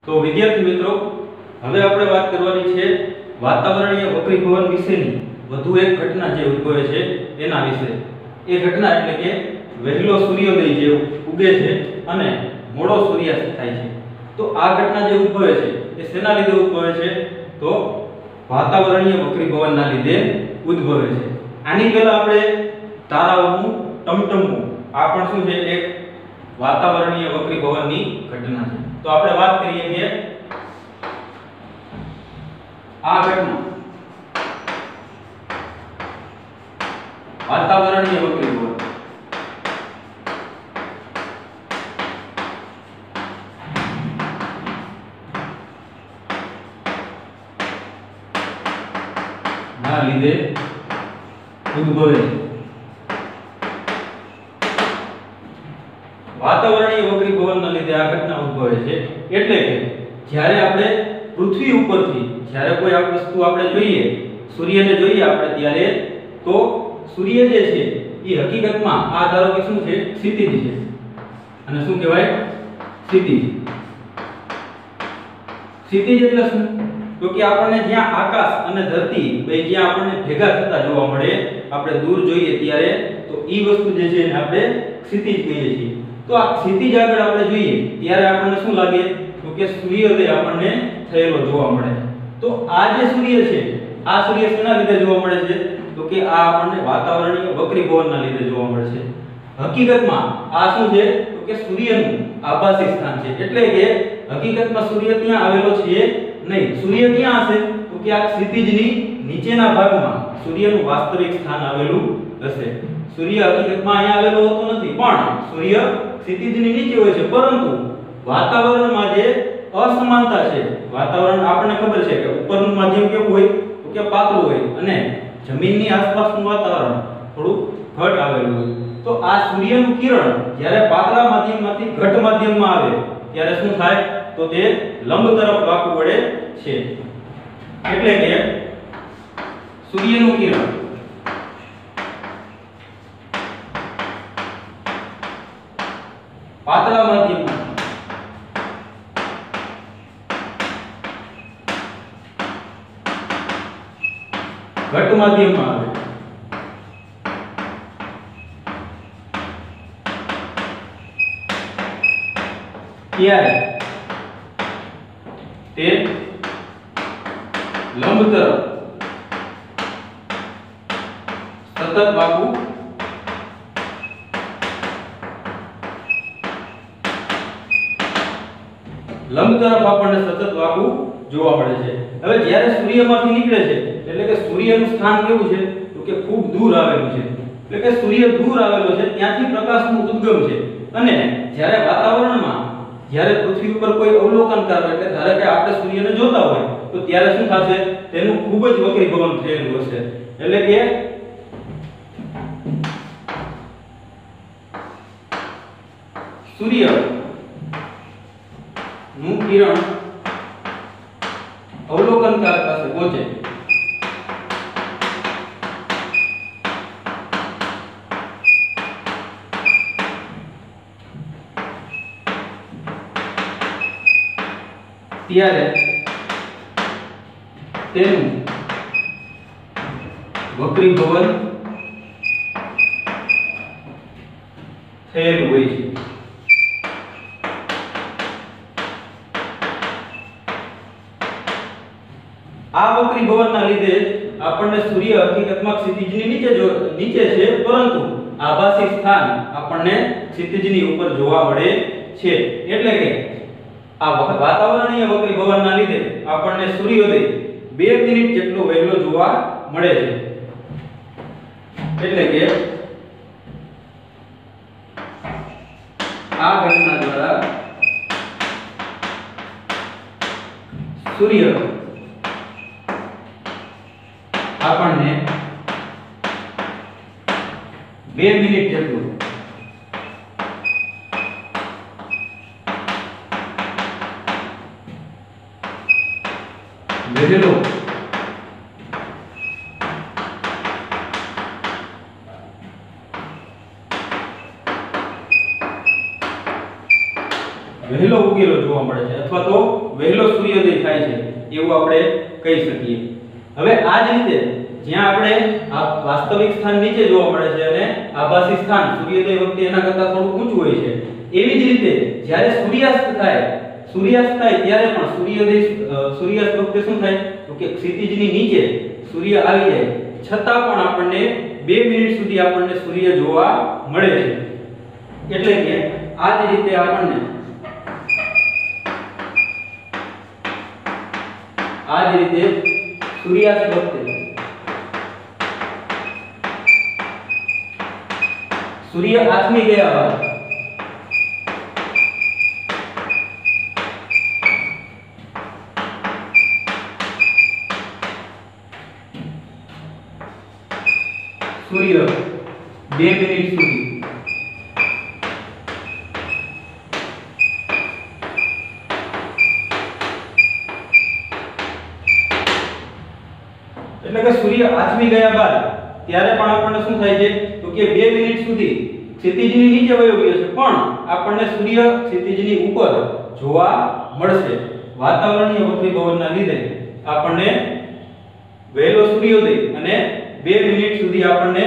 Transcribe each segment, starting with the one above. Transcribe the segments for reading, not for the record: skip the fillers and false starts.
તો વિદ્યાર્થી મિત્રો, હવે આપણે વાત કરવાની છે વાતાવરણીય વક્રીભવન વિશેની વધુ એક ઘટના જે ઉદ્ભવે છે એના વિશે. એ ઘટના એટલે કે વહેલો સૂર્યોદય જે ઉગે છે અને મોડો સૂર્યાસ્ત થાય છે. તો આ ઘટના જે ઉદ્ભવે છે એ શેના લીધે ઉદ્ભવે છે? તો વાતાવરણીય વક્રીભવનના લીધે ઉદ્ભવે છે. આની પહેલા આપણે તારાઓનું ટમટમવું, આ પણ શું છે? એક વાતાવરણીય વક્રીભવનની ઘટના છે. તો આપણે વાત કરીએ કે આ ઘટના વાતાવરણીય વક્રીભવન ના લીધે ઉદ્ભવે છે. વાતાવરણીય વક્રીભવનના લીધે આ ઘટના ઉદ્ભવે છે. એટલે કે જ્યારે આપણે પૃથ્વી ઉપરથી જ્યારે કોઈ આ વસ્તુ આપણે જોઈએ, સૂર્યને જોઈએ આપણે, ત્યારે તો સૂર્ય જે છે એ હકીકતમાં આ ધારો કે શું છે? ક્ષિતિજ છે. અને શું કહેવાય? ક્ષિતિજ. ક્ષિતિજ એટલે શું? તો કે આપણને જ્યાં આકાશ અને ધરતી બે જ્યાં આપણને ભેગા થતા જોવા મળે, આપણે દૂર જોઈએ ત્યારે, તો ઈ વસ્તુ જે છે એને આપણે ક્ષિતિજ કહીએ છીએ. તો આ ક્ષિતિજ આગળ આપણે જોઈએ ત્યારે આપણને શું લાગે? તો કે સૂર્યોદય આપણને થયેલો જોવા મળે. તો આ જે સૂર્ય છે, આ સૂર્ય શેના લીધે જોવા મળે છે? તો કે આ આપણને વાતાવરણીય વક્રીભવનના લીધે જોવા મળે છે. હકીકતમાં આ શું છે? તો કે સૂર્યનું આભાસી સ્થાન છે. એટલે કે હકીકતમાં સૂર્ય ત્યાં આવેલો છે નહીં. સૂર્ય ક્યાં હશે? તો કે આ ક્ષિતિજની નીચેના ભાગમાં સૂર્યનું વાસ્તવિક સ્થાન આવેલું હશે. સૂર્ય હકીકતમાં અહીંયા આવેલો હોતો નથી, પણ સૂર્ય ક્ષિતિજની નીચે હોય છે. પરંતુ વાતાવરણમાં જે અસમાનતા છે, વાતાવરણ આપણને ખબર છે કે ઉપરનું માધ્યમ કેવું હોય? તો કે પાતળું હોય અને જમીનની આસપાસનું વાતાવરણ થોડું ઘટ આવેલું હોય. તો આ સૂર્યનું કિરણ જ્યારે પાતળા માધ્યમમાંથી ઘટ માધ્યમમાં આવે ત્યારે શું થાય? તો તે લંબ તરફ વાંકું વળે છે. એટલે કે સૂર્યનું કિરણ પાતળા માધ્યમમાં ઘટ માધ્યમમાં આવે ત્યારે તે લંબ તરફ સતત વાંકું લંબ તરફ આપણને સતત વાંકું જોવા મળે છે. હવે જ્યારે સૂર્યમાંથી નીકળે છે એટલે કે સૂર્યનું સ્થાન કેવું છે? તો કે ખૂબ દૂર આવેલું છે. એટલે કે સૂર્ય દૂર આવેલો છે, ત્યાંથી પ્રકાશનું ઉદ્ગમ છે. અને જ્યારે વાતાવરણમાં જ્યારે પૃથ્વી ઉપર કોઈ અવલોકન કરે, એટલે ધારો કે આપણે સૂર્યને જોતા હોય, તો ત્યારે શું થશે? તેનું ખૂબ જ વક્રીભવન થયેલું હશે. એટલે કે સૂર્ય નું કિરણ અવલોકનકાર પાસે પહોંચે ત્યારે તેનું વક્રીભવન થયેલું હોય છે. આ વક્રીભવનના લીધે આપણને સૂર્ય હકીકતમાં ક્ષિતિજની નીચે છે, પરંતુ આભાસી સ્થાન આપણને ક્ષિતિજની ઉપર જોવા મળે છે. એટલે કે આ વાતાવરણીય વક્રીભવનના લીધે આપણને સૂર્યોદય 2 મિનિટ જેટલો વહેલો જોવા મળે છે. એટલે કે આ ઘટના દ્વારા સૂર્ય આપણને 2 મિનિટ જેટલું વહેલો વહેલો ઉગેલો જોવા મળે છે, અથવા તો વહેલો સૂર્યોદય થાય છે એવું આપણે કહી શકીએ. હવે આ જ રીતે જ્યાં આપણે આ વાસ્તવિક સ્થાન નીચે જોવા મળે છે અને આભાસી સ્થાન સૂર્યોદય વખતે એના કરતાં થોડું ઊંચું હોય છે, એવી જ રીતે જ્યારે સૂર્યાસ્ત થાય ત્યારે પણ સૂર્યાસ્ત વખતે શું થાય તો કે ક્ષિતિજની નીચે સૂર્ય આવી જાય છતાં પણ આપણને 2 મિનિટ સુધી આપણને સૂર્ય જોવા મળે છે. એટલે કે આ જ રીતે આપણને સૂર્યાસ્ત વખતે સૂર્ય આથમી ગયા બાદ સૂર્ય 2 મિનિટ સુધી એટલે કે સૂર્ય આથમી ગયા બાદ ત્યારે પણ આપણને શું થાય છે તો કે 2 મિનિટ સુધી ક્ષિતિજની નીચે વયો ગયો છે પણ આપણને સૂર્ય ક્ષિતિજની ઉપર જોવા મળશે. વાતાવરણીય વક્રીભવનના લીધે આપણને વહેલો સૂર્યોદય અને 2 મિનિટ સુધી આપણને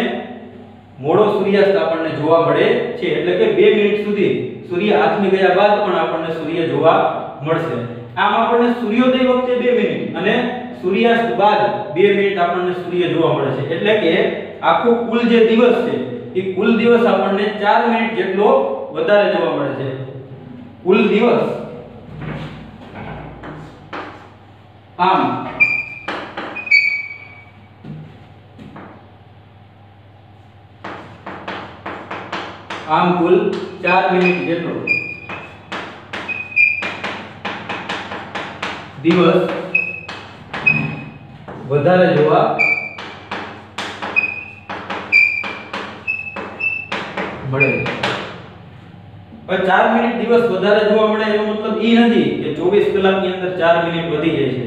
મોડો સૂર્યાસ્ત આપણને જોવા મળે છે. એટલે કે 2 મિનિટ સુધી સૂર્ય આથમી ગયા બાદ પણ આપણને સૂર્ય જોવા મળશે. આમ આપણને સૂર્યોદય વખતે 2 મિનિટ અને સૂર્યાસ્ત બાદ 2 મિનિટ આપણને સૂર્ય જોવા મળે છે. એટલે કે આખો કુલ જે દિવસ છે એ કુલ દિવસ આપણને 4 મિનિટ જેટલો વધારે જોવા મળે છે. કુલ દિવસ આમ કુલ 4 મિનિટ જેટલો દિવસ વધારે જોવા મળે. પણ 4 મિનિટ દિવસ વધારે જોવા મળે એનો મતલબ ઈ નથી કે 24 કલાકની અંદર 4 મિનિટ વધી જાય છે.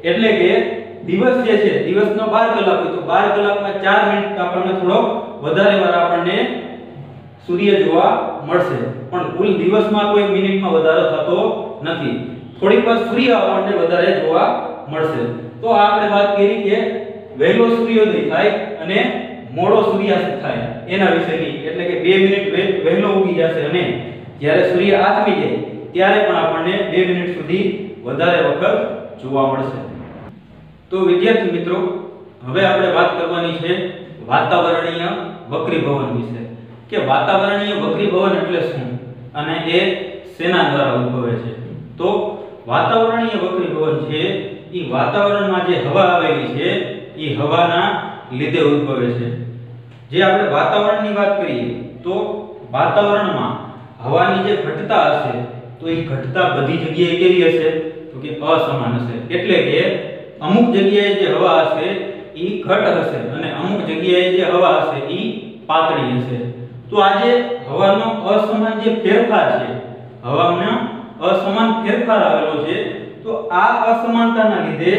એટલે કે દિવસ જે છે દિવસનો 12 કલાક હોય તો 12 કલાકમાં 4 મિનિટ આપણને થોડો વધારે વાર આપણને સૂર્ય જોવા મળશે. પણ કુલ દિવસમાં કોઈ મિનિટમાં વધારો થતો નથી. થોડીક વાર સૂર્ય આપણને વધારે જોવા મળશે. તો આપણે વાત કરી કે વહેલો સૂર્યોદય થાય અને મોડો સૂર્યાસ્ત થાય એના વિશેની. એટલે કે 2 મિનિટ વહેલો ઉગી જશે અને જ્યારે સૂર્ય આથમી જાય ત્યારે પણ આપણને 2 મિનિટ સુધી વધારે વખત જોવા મળશે. તો વિદ્યાર્થી મિત્રો, હવે આપણે વાત કરવાની છે વાતાવરણીય વક્રીભવન વિશે. કે વાતાવરણીય વક્રીભવન એટલે શું અને એ શેના દ્વારા ઉદ્ભવે છે. તો વાતાવરણીય વક્રીભવન છે એ વાતાવરણમાં જે હવા આવેલી છે એ હવાના લીધે ઉદ્ભવે છે. જે આપણે વાતાવરણની વાત કરીએ તો વાતાવરણમાં હવાની જે ઘટતા હશે તો એ ઘટતા બધી જગ્યાએ કેવી હશે તો કે અસમાન હશે. એટલે કે અમુક જગ્યાએ જે હવા હશે એ ઘટ હશે અને અમુક જગ્યાએ જે હવા હશે એ પાતળી હશે. તો આ જે હવાનો અસમાન જે ફેરફાર છે, હવામાં અસમાન ફેરફાર આવેલો છે, તો આ અસમાનતાના લીધે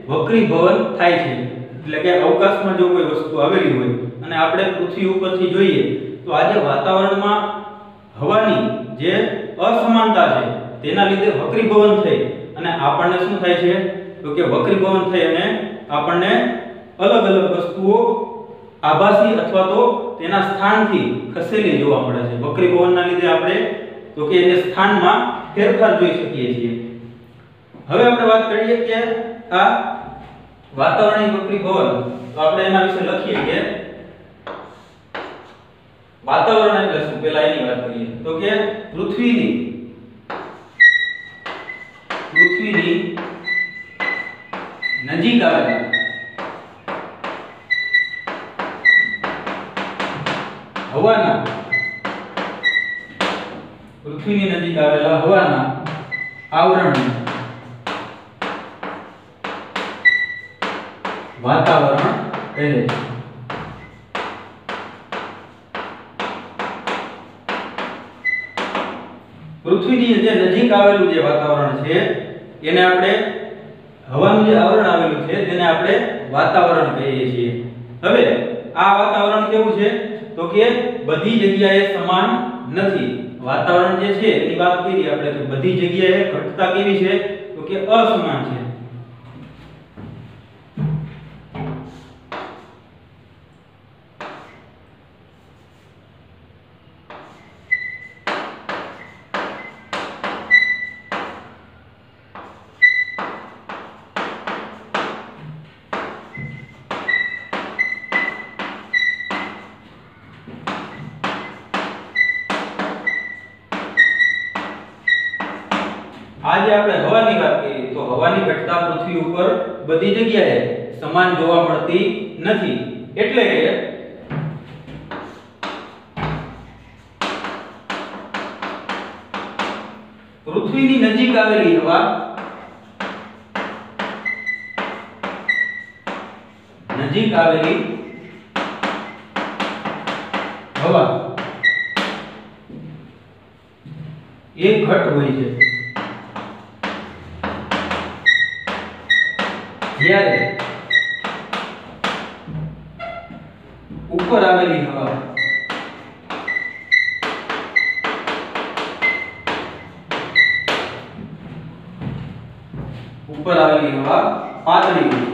વક્રીભવન થાય છે. એટલે કે અવકાશમાં જો કોઈ વસ્તુ આવેલી હોય અને આપણે પૃથ્વી ઉપરથી જોઈએ તો આજે વાતાવરણમાં હવાની જે અસમાનતા છે તેના લીધે વક્રીભવન થઈ અને આપણને શું થાય છે તો કે વક્રીભવન થઈ અને આપણને અલગ અલગ વસ્તુઓ આભાસી અથવા તો તેના સ્થાનથી ખસેલી જોવા મળે છે. વક્રીભવનના લીધે આપણે તો કે એને સ્થાનમાં ફેરફાર જોઈ શકીએ છીએ. હવે આપણે વાત કરીએ કે આ વાતાવરણીય વક્રીભવન, તો આપણે એના વિશે લખીએ કે વાતાવરણ એટલે શું. પહેલા એની વાત કરીએ તો કે પૃથ્વીની નજીક આવેલા હવાના પૃથ્વીની નજીક આવેલા હવાના આવરણ વાતાવરણ કહે છે. પૃથ્વીની જે નજીક આવેલું જે વાતાવરણ છે એને આપણે હવાનું જે આવરણ આવેલું છે તેને આપણે વાતાવરણ કહીએ છીએ. હવે આ વાતાવરણ કેવું છે તો કે બધી જગ્યાએ સમાન નથી વાતાવરણ જે છે એની વાત કરી આપણે કે બધી જગ્યાએ ઘટતા કેવી છે તો કે અસમાન છે। આજે આપણે હવાની વાત કરીએ તો હવાની ઘટતા પૃથ્વી ઉપર બધી જગ્યાએ સમાન જોવા મળતી નથી। એટલે કે પૃથ્વીની નજીક આવેલી હવા એ ઘટ હોય છે, જ્યારે ઉપર આવેલી હવા પાતળી હોય છે।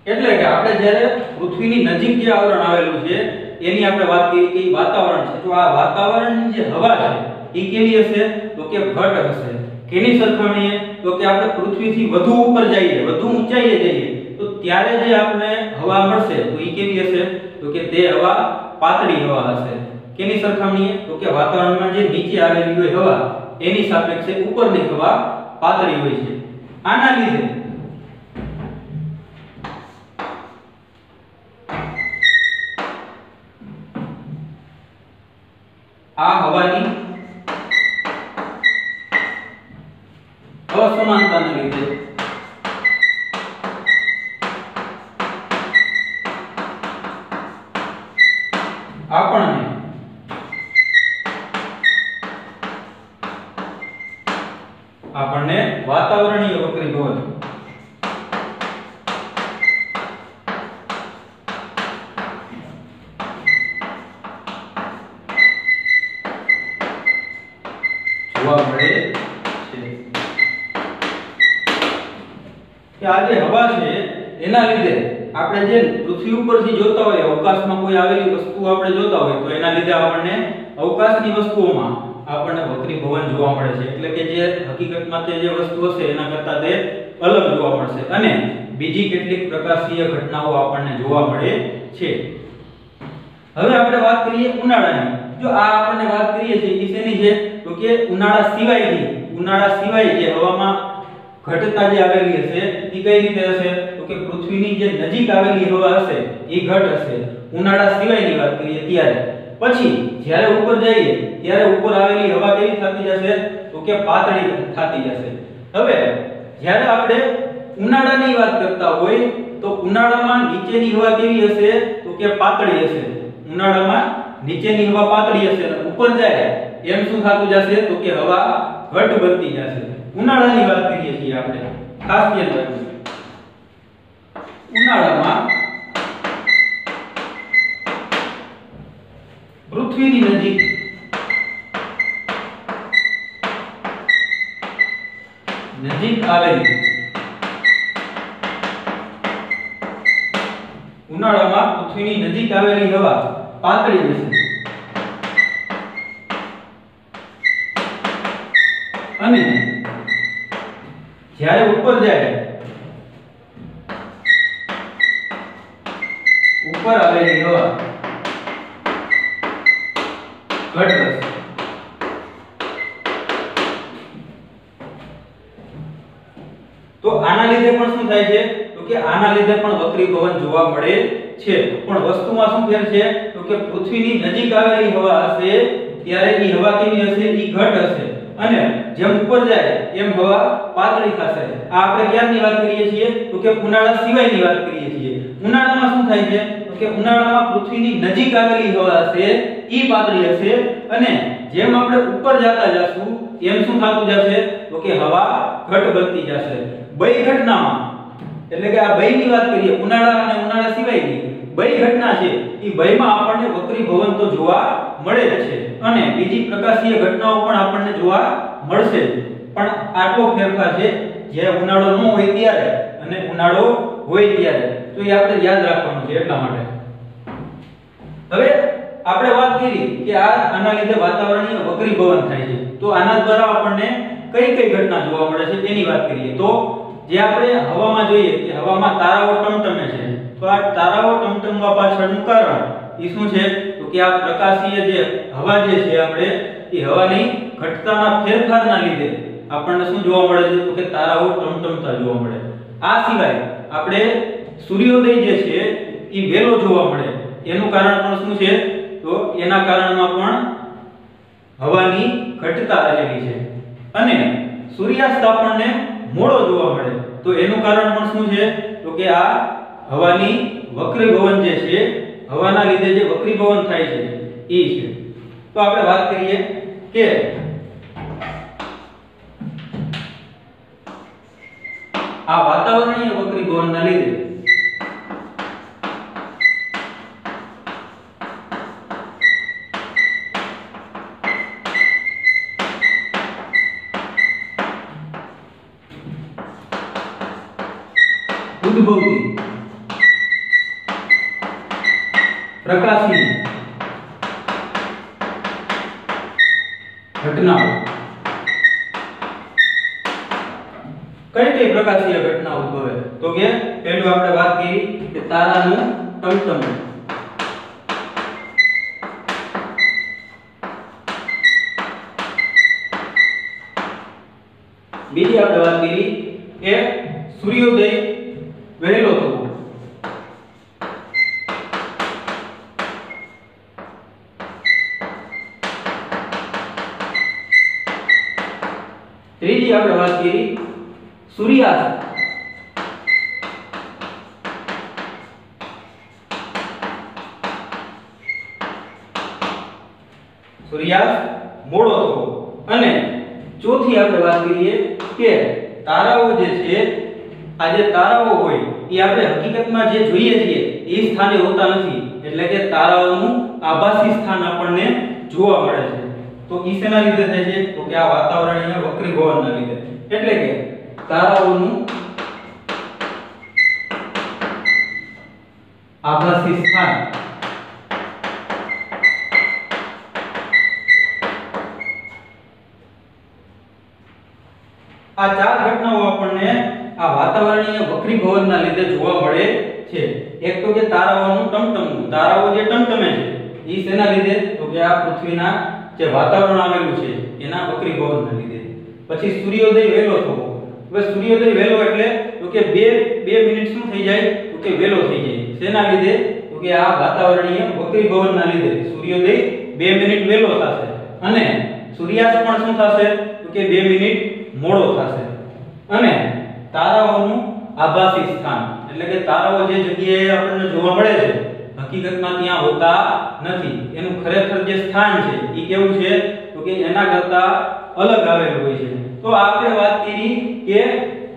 એટલે કે આપણે જ્યારે પૃથ્વીની નજીક જે આવરણ આવેલું છે એની આપણે વાત કરી કે વાતાવરણ છે, તો આ વાતાવરણની જે હવા છે એ કેવી હશે તો કે ઘટ હશે। કેની સરખામણીએ તો કે આપણે પૃથ્વીથી વધુ ઉપર જઈએ, વધુ ઊંચાઈએ જઈએ તો ત્યારે જે આપણે હવા મળશે તો એ કેવી હશે તો કે તે હવા પાતળી હવા હશે। કેની સરખામણીએ તો કે વાતાવરણમાં જે નીચે આવેલી હોય હવા એની સાપેક્ષે ઉપરની હવા પાતળી હોય છે। આના લીધે આ હવાની અસમાનતાને લીધે આપણને વાતાવરણીય વક્રીભવન જોવા મળે છે। કે આ જે હવા છે એના લીધે આપણે જે પૃથ્વી ઉપરથી જોતા હોય અવકાશમાં કોઈ આવેલી વસ્તુ આપણે જોતા હોય તો એના લીધે આપણને અવકાશની વસ્તુઓમાં આપણને વક્રીભવન જોવા મળે છે। એટલે કે જે હકીકતમાં તે જે વસ્તુ હશે એના કરતાં તે અલગ જોવા મળશે અને બીજી કેટલીક પ્રકાશીય ઘટનાઓ આપણને જોવા મળે છે। હવે આપણે વાત કરીએ ઉનાળાની। જો આ આપણને વાત કરીએ છીએ કે શેની છે તો કે ઉનાળા સિવાય જે હવામાં ઘટતા જે આવેલી હશે એ કઈ રીતે હશે તો કે પૃથ્વીની જે નજીક આવેલી હવા હશે એ ઘટ હશે ઉનાળા સિવાયની વાત કરીએ ત્યારે। પછી જ્યારે ઉપર જઈએ ત્યારે ઉપર આવેલી હવા કેવી થતી જશે તો કે પાતળી થતી જશે। હવે જ્યારે આપણે ઉનાળાની વાત કરતા હોય તો ઉનાળામાં નીચેની હવા કેવી હશે તો કે પાતળી હશે। ઉનાળામાં નીચેની હવા પાતળી હશે અને ઉપર જાય એમ શું થતું જશે તો કે હવા ઘટ બનતી જશે। ઉનાળાની વાત કરીએ છીએ આપણે ખાસ ધ્યાન રાખજો। ઉનાળામાં પૃથ્વીની નજીક આવેલી હવા પાતળી હશે અને જ્યારે ઉપર જાય ઉપર આવેલી હવા ઘટ હશે। તો આના લીધે પણ શું થાય છે તો કે આના લીધે પણ વક્રીભવન જોવા મળે છે। પણ વસ્તુમાં શું ફેર છે તો કે પૃથ્વીની નજીક આવેલી હવા હશે ત્યારે ઈ હવા કેવી હશે ઈ ઘટ હશે અને જેમ ઉપર જાય એમ હવા પાતળી થશે। આ આપણે ક્યારની વાત કરીએ છીએ તો કે ઉનાળા સિવાયની વાત કરીએ છીએ। ઉનાળામાં શું થાય છે તો કે ઉનાળામાં પૃથ્વીની નજીક આવેલી હવા હશે ઈ પાતળી હશે અને જેમ આપણે ઉપર જતા જશું એમ શું થતું જશે તો કે હવા ઘટ બનતી જશે। બે ઘટનામાં એટલે કે આ બેની વાત કરીએ ઉનાળા અને ઉનાળા સિવાયની બેય ઘટના છે ઈ બેયમાં આપણને વક્રીભવન તો જોવા મળે જ છે અને બીજી પ્રકાશીય ઘટનાઓ પણ આપણને જોવા મળશે પણ આટલો ફેરફાર છે જ્યારે ઉનાળો ન હોય ત્યારે અને ઉનાળો હોય ત્યારે તો એ આપણે યાદ રાખવાનું છે એટલા માટે હવે આપણે વાત કરી કે આના લીધે વાતાવરણીય વક્રીભવન થાય છે તો આના દ્વારા આપણને કઈ કઈ ઘટના જોવા મળે છે તેની વાત કરીએ તો જે આપણે હવામાં જોઈએ કે હવામાં તારાઓ ટમટમે છે તો આ તારાઓ ટમટમવા પાછળનું કારણ એ શું છે તો કે આ પ્રકાશીય જે હવા જે છે આપણે એ હવાની ઘટતાના ફેરફારના લીધે આપણને શું જોવા મળે છે તો કે તારાઓ ટમટમતા જોવા મળે આ સિવાય આપણે સૂર્યોદય જે છે એ વેલો જોવા મળે એનું કારણ પણ શું છે તો એના કારણમાં પણ હવાની ઘટતા રહેલી છે અને સૂર્યાસ્ત આપણને મોડો જોવા મળે તો એનું કારણ પણ શું છે તો કે આ હવાની વક્રીભવન જે છે હવાના લીધે જે વક્રીભવન થાય છે એ છે તો આપણે વાત કરીએ કે આ વાતાવરણીય વક્રીભવનના લીધે ઉદ્ભવતી પ્રકાશી ઘટનાઓ કઈ કઈ પ્રકાશીય ઘટના ઉદ્ભવે તો કે પહેલું આપણે વાત કરી કે તારાનું ટમટમવું બીજી આપણે વાત કરી કે સૂર્યોદય વહેલો થવો ત્રીજી આપણે વાત કરી સૂર્યાસ્ત મોડો થવો અને ચોથી આપણે વાત કરીએ કે તારાઓ જે છે આ જે તારાઓ હોય એ આપણે હકીકતમાં જે જોઈએ છીએ એ સ્થાને હોતા નથી એટલે કે તારાઓનું આભાસી સ્થાન આપણને જોવા મળે છે તો ઈ શેના લીધે થાય છે તો કે આ વાતાવરણીય વક્રીભવનના લીધે એટલે કે તારાઓનું આભાસી સ્થાન આ ચાર ઘટનાઓ આપણને આ વાતાવરણીય વક્રીભવનના લીધે જોવા મળે છે એક તો કે તારાઓનું ટમટમવું તારાઓ જે ટમટમે છે ઈ શેના લીધે તો કે આ પૃથ્વીના જે વાતાવરણ આવેલું છે એના વક્રીભવનના લીધે પછી સૂર્યોદય વહેલો થવો હવે સૂર્યોદય વહેલો એટલે તો કે 2 મિનિટ શું થઈ જાય તો કે વહેલો થઈ જાય શેના લીધે તો કે આ વાતાવરણીય વક્રીભવનના લીધે સૂર્યોદય 2 મિનિટ વહેલો થશે અને સૂર્યાસ્ત પણ શું થશે તો કે 2 મિનિટ મોડો થશે અને તારાઓનું આભાસી સ્થાન એટલે કે તારાઓ જે જગ્યાએ આપણને જોવા મળે છે હકીકતમાં ત્યાં હોતા નથી એનું ખરેખર જે સ્થાન છે એ કેવું છે તો કે એના કરતા અલગ આવેલું હોય છે તો આપણે વાત કરી કે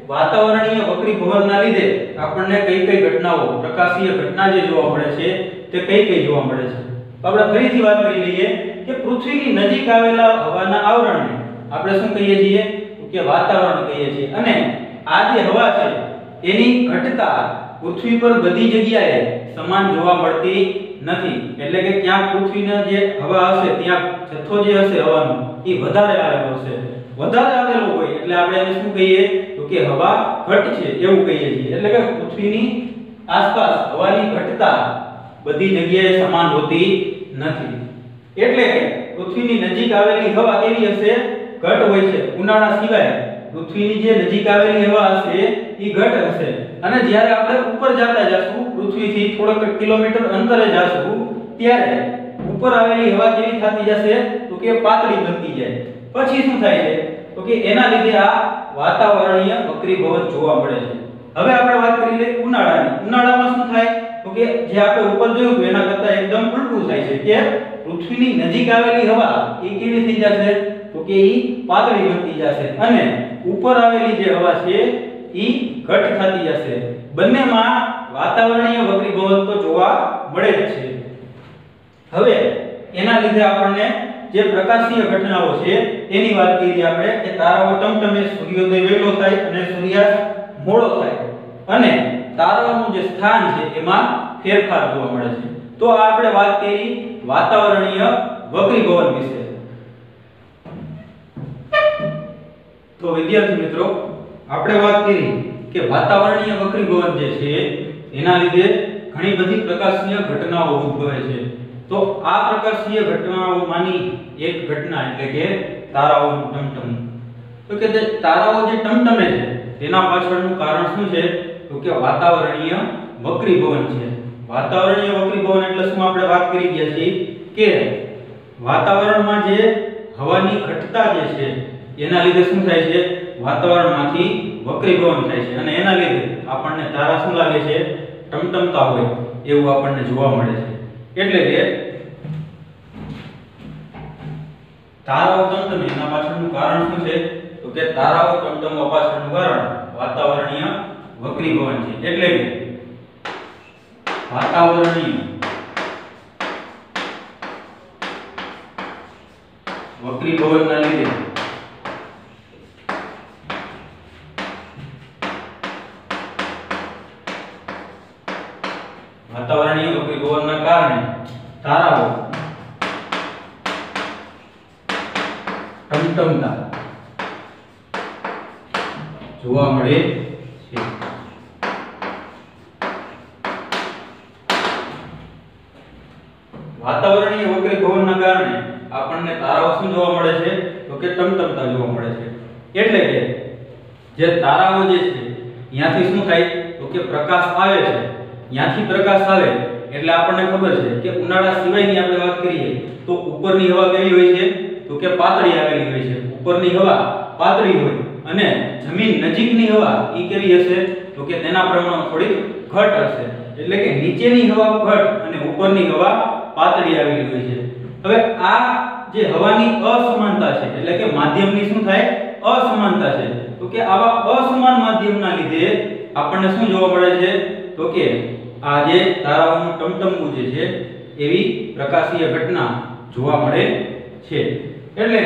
વાતાવરણીય વક્રીભવનના લીધે આપણને કઈ કઈ ઘટનાઓ પ્રકાશીય ઘટના જે જોવા મળે છે તે કઈ કઈ જોવા મળે છે તો આપણે ફરીથી વાત કરી લઈએ કે પૃથ્વીની નજીક આવેલા હવાના આવરણને આપણે શું કહીએ છીએ કે વાતાવરણ કહીએ છીએ અને આ જે હવા છે એની ઘટતા પૃથ્વી પર બધી જગ્યાએ સમાન જોવા મળતી નથી એટલે કે ક્યાંક પૃથ્વીના જે હવા હશે ત્યાં જથ્થો જે હશે હવાનો એ વધારે આવેલો હશે વધારે આવેલો હોય એટલે આપણે એને શું કહીએ તો કે હવા ઘટ છે એવું કહીએ છીએ એટલે કે પૃથ્વીની આસપાસ હવાની ઘટતા બધી જગ્યાએ સમાન હોતી નથી એટલે કે પૃથ્વીની નજીક આવેલી હવા કેવી હશે ઘટ હોય છે ઉનાળા સિવાય પૃથ્વીની જે નજીક આવેલી હવા હશે એ ઘટ હશે અને જ્યારે આપણે ઉપર જતા જશું પૃથ્વીથી થોડોક કિલોમીટર અંતરે જશું ત્યારે ઉપર આવેલી હવા કેવી થતી જશે તો કે પાતળી બનતી જાય પછી શું થાય છે તો કે એના લીધે આ વાતાવરણીય વક્રીભવન જોવા મળે છે હવે આપણે વાત કરી લઈએ ઉનાળાની ઉનાળામાં શું થાય તો કે જે આપણે ઉપર જોયું એના કરતા એકદમ ઉલટું થાય છે કે પૃથ્વીની નજીક આવેલી હવા એ કેવી થઈ જશે તો કે ઈ પાતળી બનતી જશે અને ઉપર આવેલી જે હવા છે ઈ ઘટ થતી જશે. બંનેમાં વાતાવરણીય વક્રીભવન તો જોવા મળે જ છે. હવે એના લીધે આપણને જે પ્રકાશીય ઘટનાઓ છે એની વાત કરીએ આપણે કે તારાઓ ટમટમે, સૂર્યોદય વહેલો થાય અને સૂર્યાસ્ત મોડો થાય અને તારાઓનું જે સ્થાન છે એમાં ફેરફાર જોવા મળે છે. તો આ આપણે વાત કરી વાતાવરણીય વક્રીભવન વિશે. તો વિદ્યાર્થી મિત્રો, આપણે વાત કરી કે વાતાવરણીય વક્રીભવન જે છે એના લીધે ઘણી બધી પ્રકાશીય ઘટનાઓ ઉદ્ભવે છે. તો આ પ્રકાશીય ઘટનાઓમાંની એક ઘટના એટલે કે તારાઓનું ટમટમવું. તો કે જે તારાઓ જે ટમટમે છે તેના પાછળનું કારણ શું છે? તો કે વાતાવરણીય વક્રીભવન છે. વાતાવરણીય વક્રીભવન એટલે શું આપણે વાત કરી ગયા છીએ કે વાતાવરણમાં જે હવાની ઘટતા જે છે એના લીધે શું થાય છે? વાતાવરણમાંથી વક્રીભવન થાય છે અને એના લીધે આપણને તારા શું લાગે છે? ટમટમતા હોય એવું આપણને જોવા મળે છે. એટલે કે તારાઓ ટમટમે એના પાછળનું કારણ શું છે? તો કે તારાઓ ટમટમવા પાછળનું કારણ વાતાવરણીય વક્રીભવન છે. એટલે કે વાતાવરણીય વક્રીભવનના લીધે વાતાવરણીય વક્રીભવનના કારણે તારાઓ ટમટમતા જોવા મળે છે. વાતાવરણીય વક્રીભવનના કારણે આપણને તારાઓ શું જોવા મળે છે? તો કે ટમટમતા જોવા મળે છે. એટલે કે જે તારાઓ જે છે ત્યાંથી શું થાય? તો કે પ્રકાશ આવે છે. ત્યાંથી પ્રકાશ આવે એટલે આપણને ખબર છે કે ઉનાળા સિવાયની આપણે વાત કરીએ તો ઉપરની હવા કેવી હોય છે? તો કે પાતળી આવેલી હોય છે. ઉપરની હવા પાતળી હોય અને જમીન નજીકની હવા ઈ કેવી હશે? તો કે તેના પ્રમાણમાં થોડી ઘટ હશે. એટલે કે નીચેની હવા ઘટ અને ઉપરની હવા પાતળી આવેલી હોય છે. હવે આ જે હવાની અસમાનતા છે એટલે કે માધ્યમની શું થાય? અસમાનતા છે. તો કે આવા અસમાન માધ્યમના લીધે આપણને શું જોવા મળે છે? તો કે આ જે તારાઓનું ટમટમવું જે છે એવી પ્રકાશીય ઘટના જોવા મળે છે. એટલે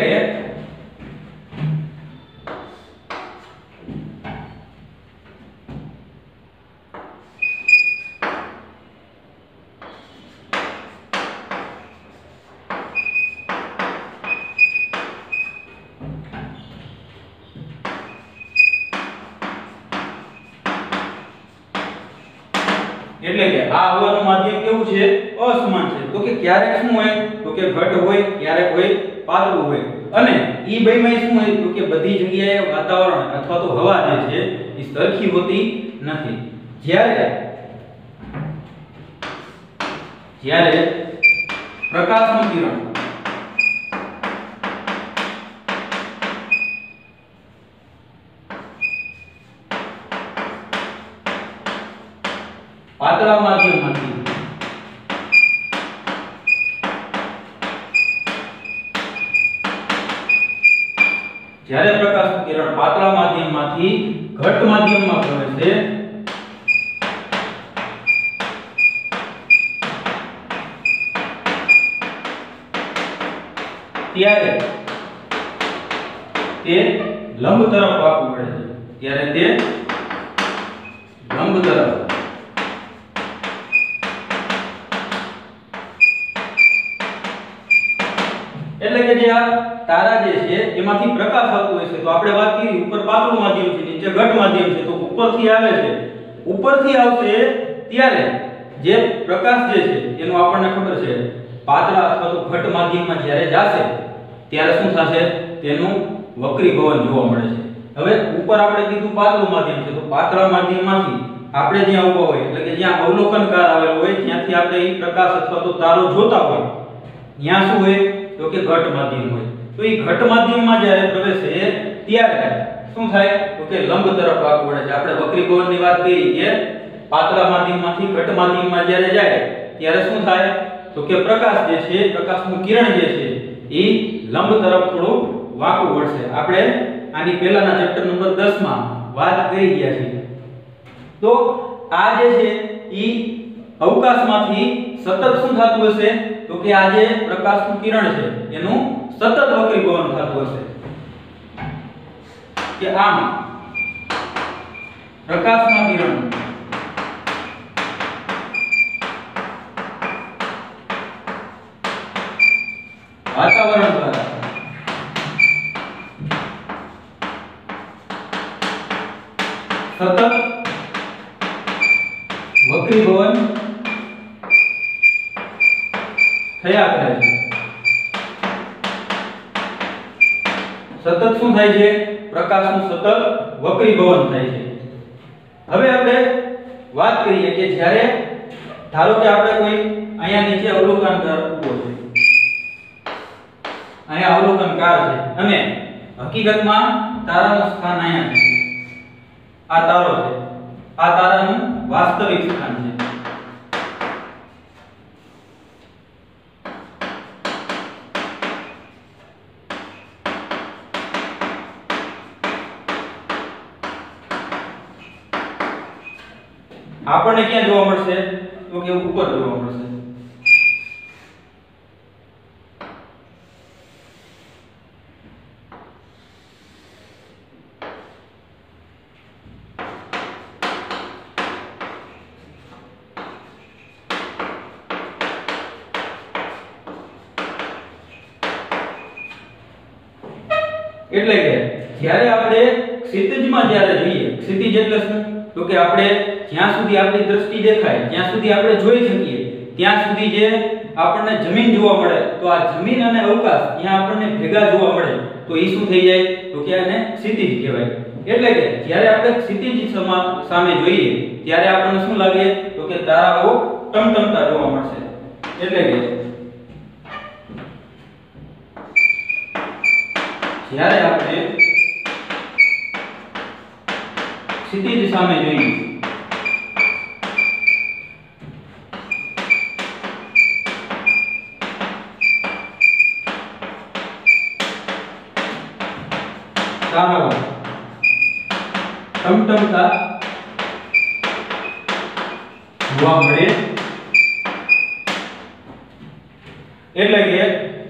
કે આ હવાનું માધ્યમ કેવું છે? અસમાન છે. તો કે ક્યારેક શું હોય? તો કે ઘટ હોય, ક્યારેક હોય પાતળું હોય અને ઈ બેમાં શું હોય? તો કે બધી જગ્યાએ વાતાવરણ અથવા તો હવા જે છે એ સરખી હોતી નથી. જ્યારે પ્રકાશનું કિરણ પાતળા માધ્યમમાંથી જ્યારે પ્રકાશનું કિરણ પાતળા માધ્યમમાંથી ઘટ માધ્યમમાં પ્રવેશે ત્યારે તે લંબ તરફ વાંકું વળે છે. ત્યારે તે લંબ તરફ એટલે કે જે આ તારા જે છે એમાંથી પ્રકાશ આવતો હોય છે તો આપણે વાત કરી ઉપર પાતળું માધ્યમ છે, નીચે ઘટ માધ્યમ છે. તો ઉપરથી આવે છે, ઉપરથી આવશે ત્યારે જે પ્રકાશ જે છે એનું આપણને ખબર છે પાતળા અથવા તો ઘટ માધ્યમમાં જ્યારે જાશે ત્યારે શું થશે? તેનું વક્રીભવન જોવા મળે છે. હવે ઉપર આપણે કીધું પાતળું માધ્યમ છે તો પાતળા માધ્યમમાંથી આપણે જ્યાં ઊભા હોય એટલે કે જ્યાં અવલોકનકાર આવેલો હોય ત્યાંથી આપણે એ પ્રકાશ અથવા તો તારો જોતા હોય ત્યાં શું હોય? તો કે ઘટ માધ્યમ હોય. તો એ ઘટ માધ્યમમાં જ્યારે પ્રવેશે ત્યારે શું થાય? તો કે લંબ તરફ વાંકું વળે છે. આપણે વક્રીભવનની વાત કરી કે પાતળા માધ્યમમાંથી ઘટ માધ્યમમાં જ્યારે જાય ત્યારે શું થાય? તો કે પ્રકાશ જે છે, પ્રકાશનું કિરણ જે છે એ લંબ તરફ થોડું વાંકું વળશે. આપણે આની પહેલાના ચેપ્ટર નંબર 10 માં વાત કરી ગયા છીએ। તો આ જે છે ઈ અવકાશમાંથી સતત શું થતું હશે તો કે આ જે પ્રકાશનું કિરણ છે એનું સતત વક્રીભવન થતું હશે કે આમ પ્રકાશના કિરણ વાતાવરણ દ્વારા સતત વક્રીભવન થયા કરે છે। સતત શું થાય છે પ્રકાશનું સતત વક્રીભવન થાય છે। હવે આપણે વાત કરીએ કે જ્યારે ધારો કે આપણે કોઈ અહીંયા નીચે અવલોકનકાર ઊભો છે, અહીંયા અવલોકનકાર છે અને હકીકતમાં તારાનું સ્થાન અહીંયા છે, આ તારો છે, આ તારાનું વાસ્તવિક સ્થાન છે। આપણને ક્યાં જોવા મળશે તો કે ઉપર જોવા મળશે। એટલે કે જ્યારે આપણે ક્ષિતિજમાં જ્યારે જોઈએ, ક્ષિતિજ એટલે શું તો કે આપણે જ્યાં સુધી આપણી દ્રષ્ટિ દેખાય, જ્યાં સુધી આપણે જોઈ શકીએ ત્યાં સુધી જે આપણને જમીન જોવા મળે તો આ જમીન અને અવકાશ ત્યાં આપણને ભેગા જોવા મળે તો એ શું થઈ જાય તો કે આને ક્ષિતિજ કહેવાય। એટલે કે જ્યારે આપણે ક્ષિતિજ સામે જોઈએ ત્યારે આપણને શું લાગે તો કે તારાઓ ટમટમતા જોવા મળશે। એટલે કે જ્યારે આપણે ક્ષિતિજ સામે જોઈએ તારાઓ ટમટમતા જોવા મળે। એટલે કે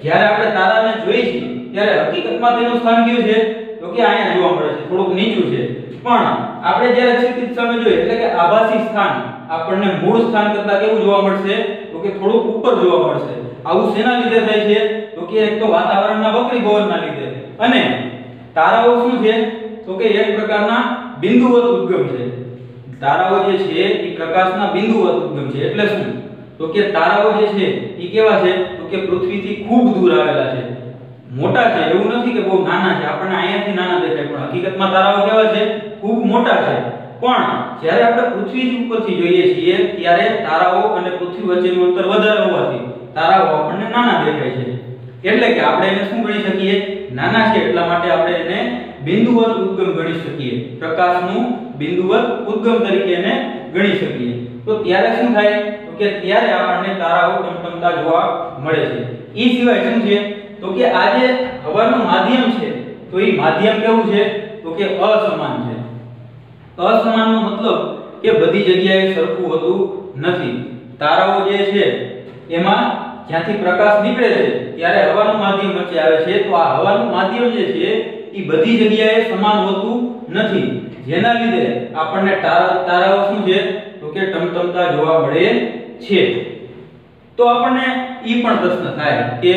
જ્યારે આપણે તારાને જોઈએ છીએ ત્યારે હકીકતમાં તેનું સ્થાન કયું છે તો કે અહીંયા જોવા મળે છે, થોડુંક નીચું છે, પણ આપણે જ્યારે ક્ષિતિજ સામે જોઈએ એટલે કે આભાસી સ્થાન આપણને મૂળ સ્થાન કરતા કેવું જોવા મળશે તો કે થોડુંક ઉપર જોવા મળશે। આવું શેના લીધે થાય છે તો કે એક તો વાતાવરણના વક્રીભવનના લીધે અને તારાઓ શું છે તો કે એક પ્રકારના બિંદુવત ઉદ્ગમ છે। તારાઓ જે છે એ પ્રકાશના બિંદુવત ઉદ્ગમ છે। એટલે શું તો કે તારાઓ જે છે એ કેવા છે તો કે પૃથ્વીથી ખૂબ દૂર આવેલા છે, મોટા છે, એવું નથી કે બહુ નાના છે, આપણને અહીંયાથી નાના દેખાય પણ હકીકતમાં તારાઓ કેવા છે ખૂબ મોટા છે। પણ જ્યારે આપણે પૃથ્વી ઉપરથી જોઈએ છીએ ત્યારે તારાઓ અને પૃથ્વી વચ્ચેનું અંતર વધારે હોવાથી તારાઓ આપણને નાના દેખાય છે। એટલે કે આપણે એને શું ગણી શકીએ નાના છે એટલા માટે આપણે એને બિંદુવત ઉદ્ગમ ગણી શકીએ, પ્રકાશનું બિંદુવત ઉદ્ગમ તરીકે એને ગણી શકીએ। તો ત્યારે શું થાય તો કે ત્યારે આપણને તારાઓ ટમટમતા જોવા મળે છે। એ સિવાય શું છે તો કે આ જે હવાનું માધ્યમ છે તો એ માધ્યમ કેવું છે તો કે અસમાન છે। અસમાનનો મતલબ કે બધી જગ્યાએ સરખું હોતું નથી। તારાઓ જે છે એમાં જ્યાંથી પ્રકાશ નીકળે છે ત્યારે હવાનું માધ્યમ વચ્ચે આવે છે તો આ હવાનું માધ્યમ જે છે એ બધી જગ્યાએ સમાન હોતું નથી, જેના લીધે આપણને તારાઓ શું છે તો કે ટમટમતા જોવા મળે છે। તો આપણને ઈ પણ પ્રશ્ન થાય કે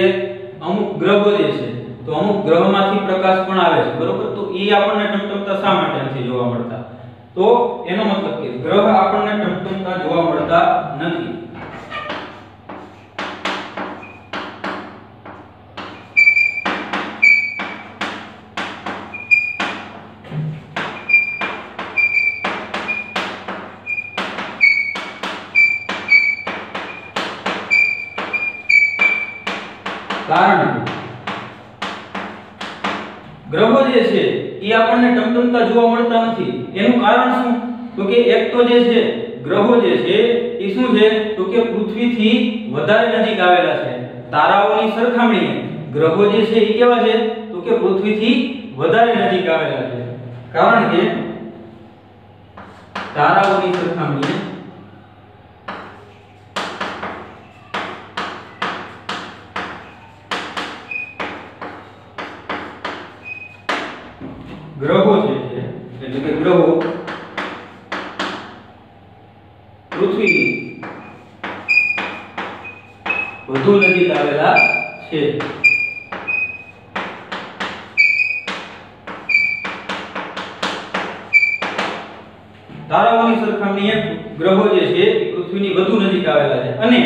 અમુક ગ્રહો જે છે તો અમુક ગ્રહમાંથી પ્રકાશ પણ આવે છે, બરોબર, તો ઈ આપણને ટમટમતા શા માટે નથી જોવા મળતા તો એનો મતલબ કે ગ્રહ આપણને ટમટમતા જોવા મળતા નથી। કારણ ગ્રહો જે છે એ આપણને ટમટમતા જોવા મળતા નથી, એનું કારણ શું તો કે એક તો જે છે ગ્રહો જે છે એ શું છે તો કે પૃથ્વીથી વધારે નજીક આવેલા છે। તારાઓની સરખામણીએ ગ્રહો જે છે એ કેવા છે તો કે પૃથ્વીથી વધારે નજીક આવેલા છે, કારણ કે તારાઓની સરખામણીએ ગ્રહો છે એટલે કે ગ્રહો પૃથ્વી વધુ નજીક આવેલા છે. તારાઓની સરખામણીએ ગ્રહો જે છે એ પૃથ્વીની વધુ નજીક આવેલા છે અને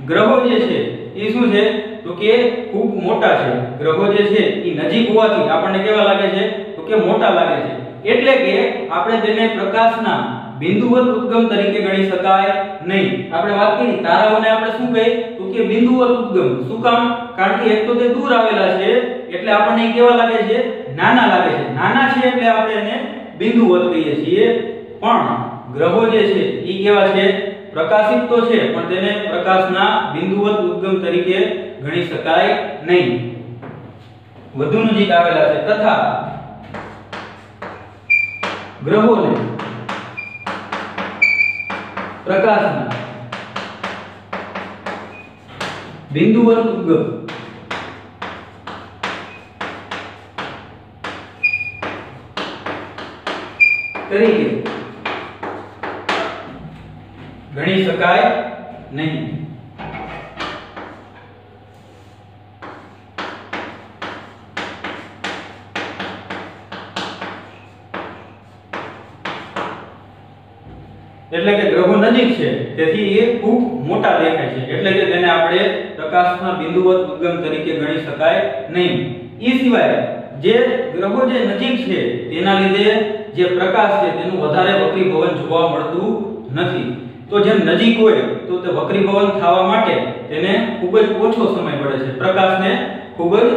ગ્રહો જે છે એ શું છે તો કે ખૂબ મોટા છે. ગ્રહો જે છે એ નજીક હોવાથી આપણને કેવા લાગે છે તો કે મોટા લાગે છે. એટલે કે આપણે તેને પ્રકાશના બિંદુવત ઉદ્ગમ તરીકે ગણી શકાય નહીં. આપણે વાત કરી તારાઓને આપણે શું કહીએ તો કે બિંદુવત ઉદ્ગમ. શું કામ? કારણ કે એક તો તે દૂર આવેલા છે એટલે આપણને કેવા લાગે છે નાના લાગે છે. નાના છે એટલે આપણે એને બિંદુવત કહીએ છીએ. પણ ગ્રહો જે છે એ કેવા છે પ્રકાશિત તો છે પણ તેને પ્રકાશના બિંદુવત ઉદ્ગમ તરીકે ગણી શકાય નહીં. વધુ નજીક આવેલા છે તથા ગ્રહોને પ્રકાશના બિંદુવત ઉદ્ગમ તરીકે ગણી શકાય નહીં. એટલે કે ગ્રહો નજીક છે તેથી એ ખૂબ મોટા દેખાય છે એટલે કે તેને આપણે પ્રકાશના બિંદુવત ઉદ્ગમ તરીકે ગણી શકાય નહીં. એ સિવાય જે ગ્રહો જે નજીક છે તેના લીધે જે પ્રકાશ છે તેનું વધારે વક્રીભવન જોવા મળતું નથી. તો જેમ નજીક હોય તો તે વક્રીભવન થવા માટે તેને ખૂબ જ ઓછો સમય મળે છે. પ્રકાશને ખૂબ જ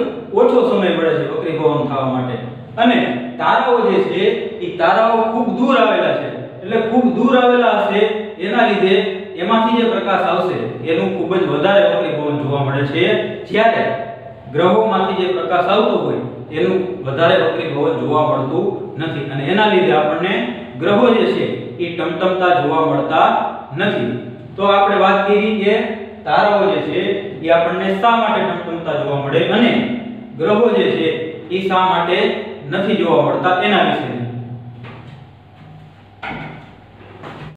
ઓછો સમય મળે છે વક્રીભવન થવા માટે. અને તારાઓ જે છે એ તારાઓ ખૂબ દૂર આવેલા છે એટલે ખૂબ દૂર આવેલા હશે એના લીધે એમાંથી જે પ્રકાશ આવશે એનું ખૂબ જ વધારે વક્રીભવન જોવા મળે છે. જ્યારે ગ્રહોમાંથી જે પ્રકાશ આવતો હોય એનું વધારે વક્રીભવન જોવા મળતું નથી અને એના લીધે આપણને ગ્રહો જે છે એ ટમટમતા જોવા મળતા નથી. તો આપણે વાત કરી કે તારાઓ જે છે એ આપણને શા માટે ટમટમતા જોવા મળે અને ગ્રહો જે છે એ શા માટે નથી જોવા મળતા એના વિશે.